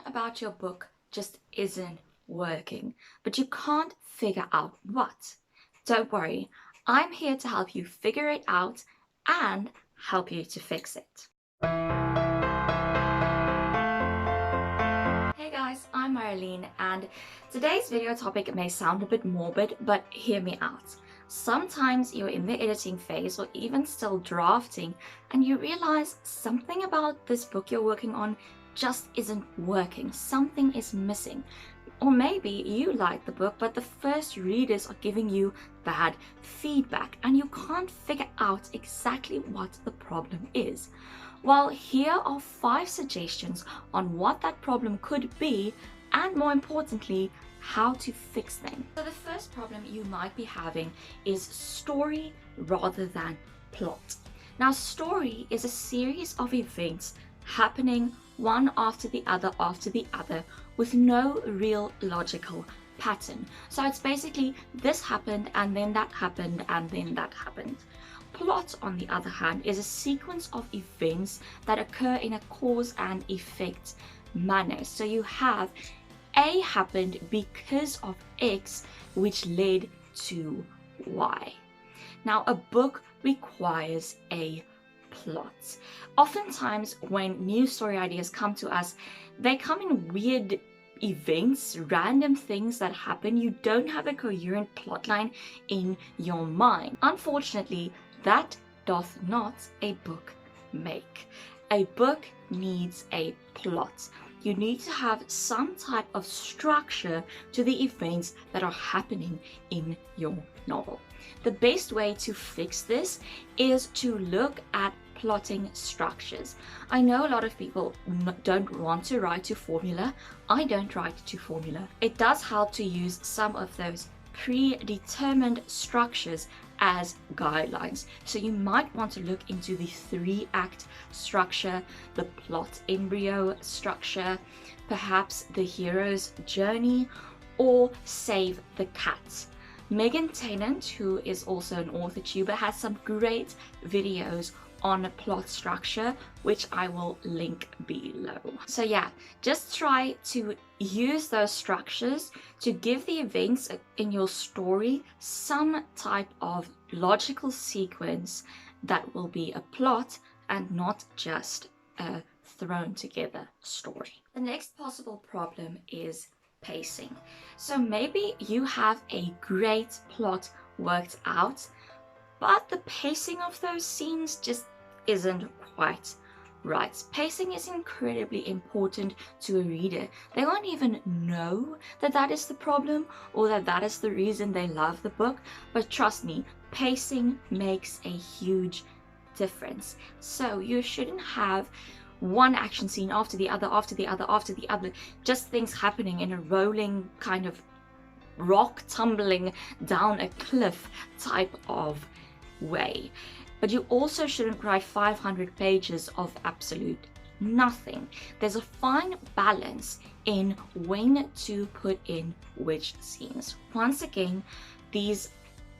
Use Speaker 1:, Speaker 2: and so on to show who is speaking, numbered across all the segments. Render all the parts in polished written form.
Speaker 1: about your book just isn't working, but you can't figure out what. Don't worry, I'm here to help you figure it out and help you to fix it. Hey guys, I'm Marlene, and today's video topic may sound a bit morbid, but hear me out. Sometimes you're in the editing phase or even still drafting and you realize something about this book you're working on just isn't working. Something is missing. Or maybe you like the book, but the first readers are giving you bad feedback and you can't figure out exactly what the problem is. Well, here are 5 suggestions on what that problem could be, and more importantly, how to fix them. So the first problem you might be having is story rather than plot. Now, story is a series of events happening one after the other with no real logical pattern. So it's basically this happened and then that happened and then that happened. Plot, on the other hand, is a sequence of events that occur in a cause and effect manner. So you have A happened because of X, which led to Y. Now, a book requires a plot. Oftentimes, when new story ideas come to us, they come in weird events, random things that happen. You don't have a coherent plotline in your mind. Unfortunately, that doth not a book make. A book needs a plot. You need to have some type of structure to the events that are happening in your novel. The best way to fix this is to look at plotting structures. I know a lot of people don't want to write to formula. I don't write to formula. It does help to use some of those predetermined structures as guidelines. So you might want to look into the 3-act structure, the plot embryo structure, perhaps the hero's journey, or Save the Cat. Megan Tennant, who is also an author tuber, has some great videos on plot structure, which I will link below. So yeah, just try to use those structures to give the events in your story some type of logical sequence that will be a plot and not just a thrown together story. The next possible problem is pacing. So maybe you have a great plot worked out, but the pacing of those scenes just isn't quite right. Pacing is incredibly important to a reader. They won't even know that that is the problem or that that is the reason they love the book, but trust me, pacing makes a huge difference. So you shouldn't have one action scene after the other, just things happening in a rolling kind of rock tumbling down a cliff type of way. But you also shouldn't write 500 pages of absolute nothing. There's a fine balance in when to put in which scenes. Once again, these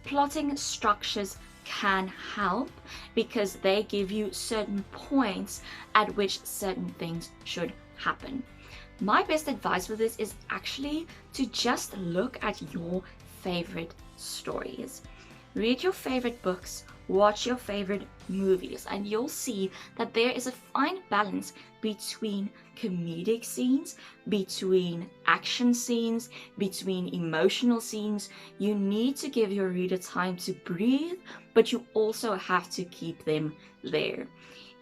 Speaker 1: plotting structures can help because they give you certain points at which certain things should happen. My best advice for this is actually to just look at your favorite stories. Read your favorite books, watch your favorite movies, and you'll see that there is a fine balance between comedic scenes, between action scenes, between emotional scenes. You need to give your reader time to breathe, but you also have to keep them there.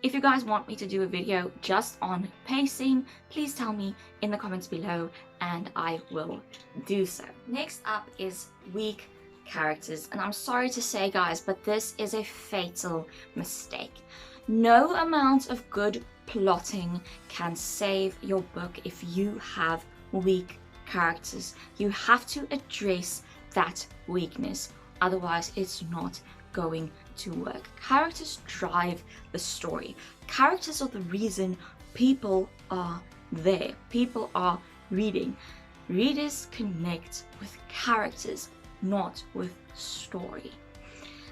Speaker 1: If you guys want me to do a video just on pacing, please tell me in the comments below and I will do so. Next up is weak characters, and I'm sorry to say guys, but this is a fatal mistake. No amount of good plotting can save your book if you have weak characters. You have to address that weakness, otherwise it's not going to work. Characters drive the story. Characters are the reason people are there. People are reading. Readers connect with characters, not with story.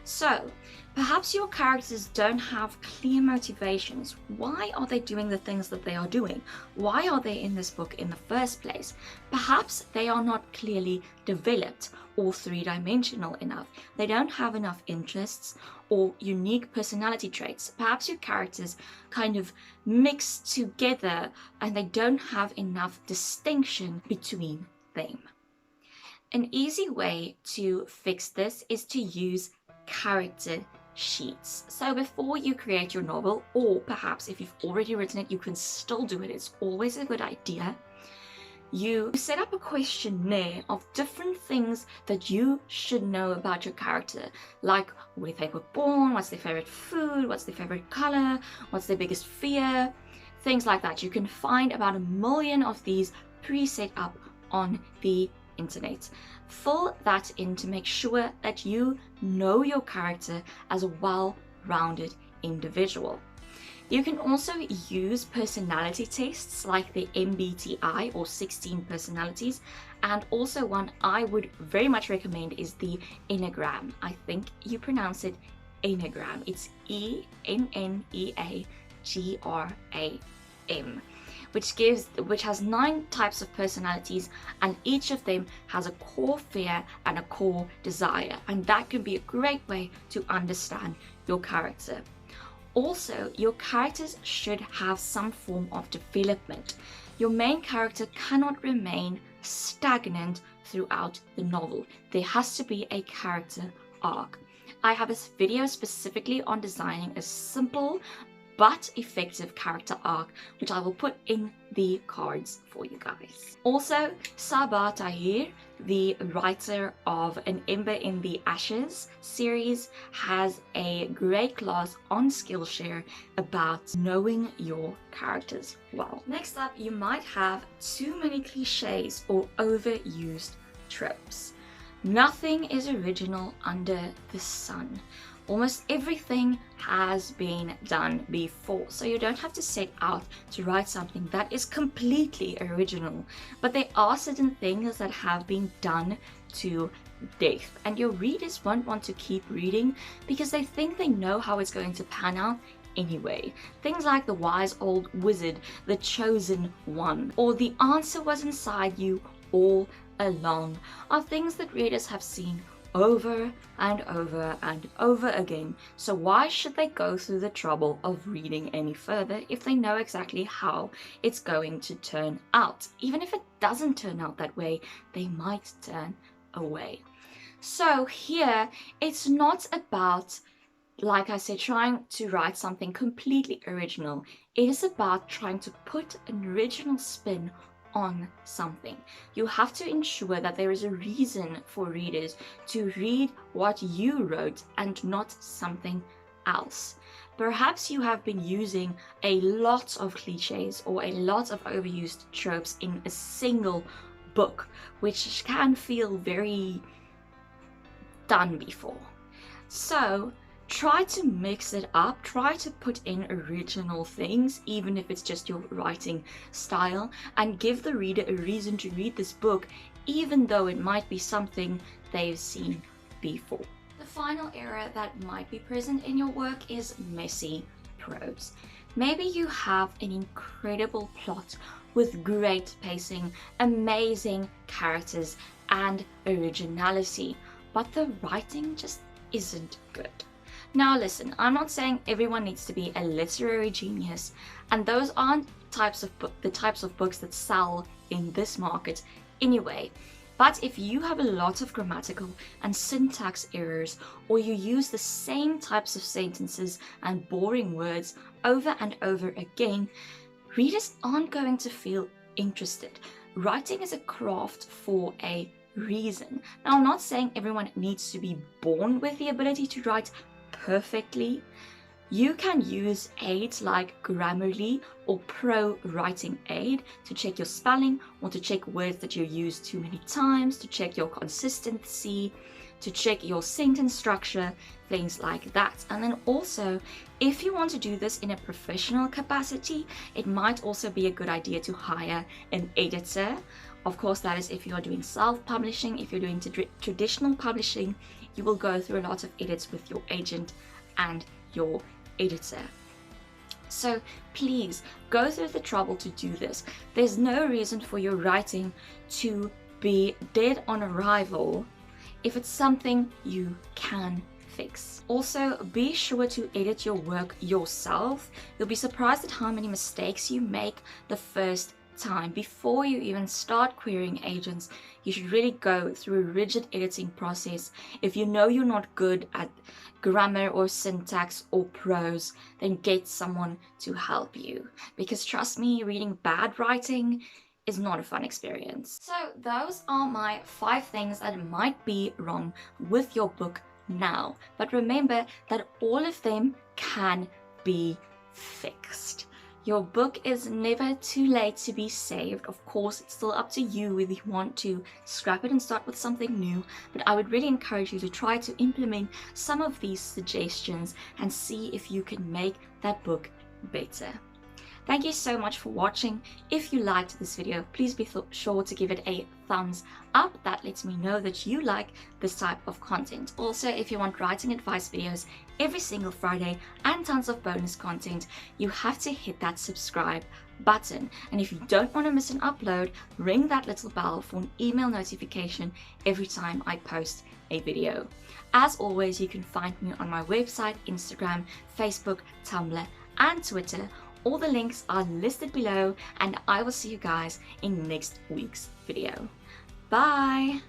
Speaker 1: So, perhaps your characters don't have clear motivations. Why are they doing the things that they are doing? Why are they in this book in the first place? Perhaps they are not clearly developed or three-dimensional enough. They don't have enough interests or unique personality traits. Perhaps your characters kind of mix together and they don't have enough distinction between them. An easy way to fix this is to use character sheets. So before you create your novel, or perhaps if you've already written it, you can still do it. It's always a good idea. You set up a questionnaire of different things that you should know about your character, like where they were born, what's their favorite food, what's their favorite color, what's their biggest fear, things like that. You can find about 1 million of these pre-set up on the internet. Fill that in to make sure that you know your character as a well-rounded individual. You can also use personality tests like the MBTI or 16 personalities, and also one I would very much recommend is the Enneagram. I think you pronounce it Enneagram. It's ENNEAGRAM. Which has 9 types of personalities, and each of them has a core fear and a core desire, and that can be a great way to understand your character. Also, your characters should have some form of development. Your main character cannot remain stagnant throughout the novel. There has to be a character arc. I have a video specifically on designing a simple but effective character arc, which I will put in the cards for you guys. Also, Sabaa Tahir, the writer of An Ember in the Ashes series, has a great class on Skillshare about knowing your characters well. Next up, you might have too many cliches or overused tropes. Nothing is original under the sun. Almost everything has been done before, so you don't have to set out to write something that is completely original, but there are certain things that have been done to death, and your readers won't want to keep reading because they think they know how it's going to pan out anyway. Things like the wise old wizard, the chosen one, or the answer was inside you all along are things that readers have seen over and over and over again. So why should they go through the trouble of reading any further if they know exactly how it's going to turn out? Even if it doesn't turn out that way, they might turn away. So here, it's not about, like I said, trying to write something completely original. It is about trying to put an original spin on something. You have to ensure that there is a reason for readers to read what you wrote and not something else. Perhaps you have been using a lot of cliches or a lot of overused tropes in a single book, which can feel very done before. So try to mix it up, try to put in original things, even if it's just your writing style, and give the reader a reason to read this book, even though it might be something they've seen before. The final error that might be present in your work is messy prose. Maybe you have an incredible plot with great pacing, amazing characters, and originality, but the writing just isn't good. Now listen, I'm not saying everyone needs to be a literary genius, and those aren't the types of books that sell in this market anyway. But if you have a lot of grammatical and syntax errors, or you use the same types of sentences and boring words over and over again, readers aren't going to feel interested. Writing is a craft for a reason. Now, I'm not saying everyone needs to be born with the ability to write perfectly. You can use aids like Grammarly or Pro Writing Aid to check your spelling, or to check words that you use too many times, to check your consistency, to check your sentence structure, things like that. And then also, if you want to do this in a professional capacity, it might also be a good idea to hire an editor. Of course, that is if you are doing self-publishing. If you're doing traditional publishing, you will go through a lot of edits with your agent and your editor. So please go through the trouble to do this. There's no reason for your writing to be dead on arrival if it's something you can fix. Also, be sure to edit your work yourself. You'll be surprised at how many mistakes you make the first time. Before you even start querying agents, you should really go through a rigid editing process. If you know you're not good at grammar or syntax or prose, then get someone to help you. Because trust me, reading bad writing is not a fun experience. So those are my 5 things that might be wrong with your book now. But remember that all of them can be fixed. Your book is never too late to be saved. Of course, it's still up to you whether you want to scrap it and start with something new, but I would really encourage you to try to implement some of these suggestions and see if you can make that book better. Thank you so much for watching. If you liked this video, please be sure to give it a thumbs up. That lets me know that you like this type of content. Also, if you want writing advice videos every single Friday and tons of bonus content, you have to hit that subscribe button. And if you don't want to miss an upload, ring that little bell for an email notification every time I post a video. As always, you can find me on my website, Instagram, Facebook, Tumblr, and Twitter. All the links are listed below, and I will see you guys in next week's video. Bye!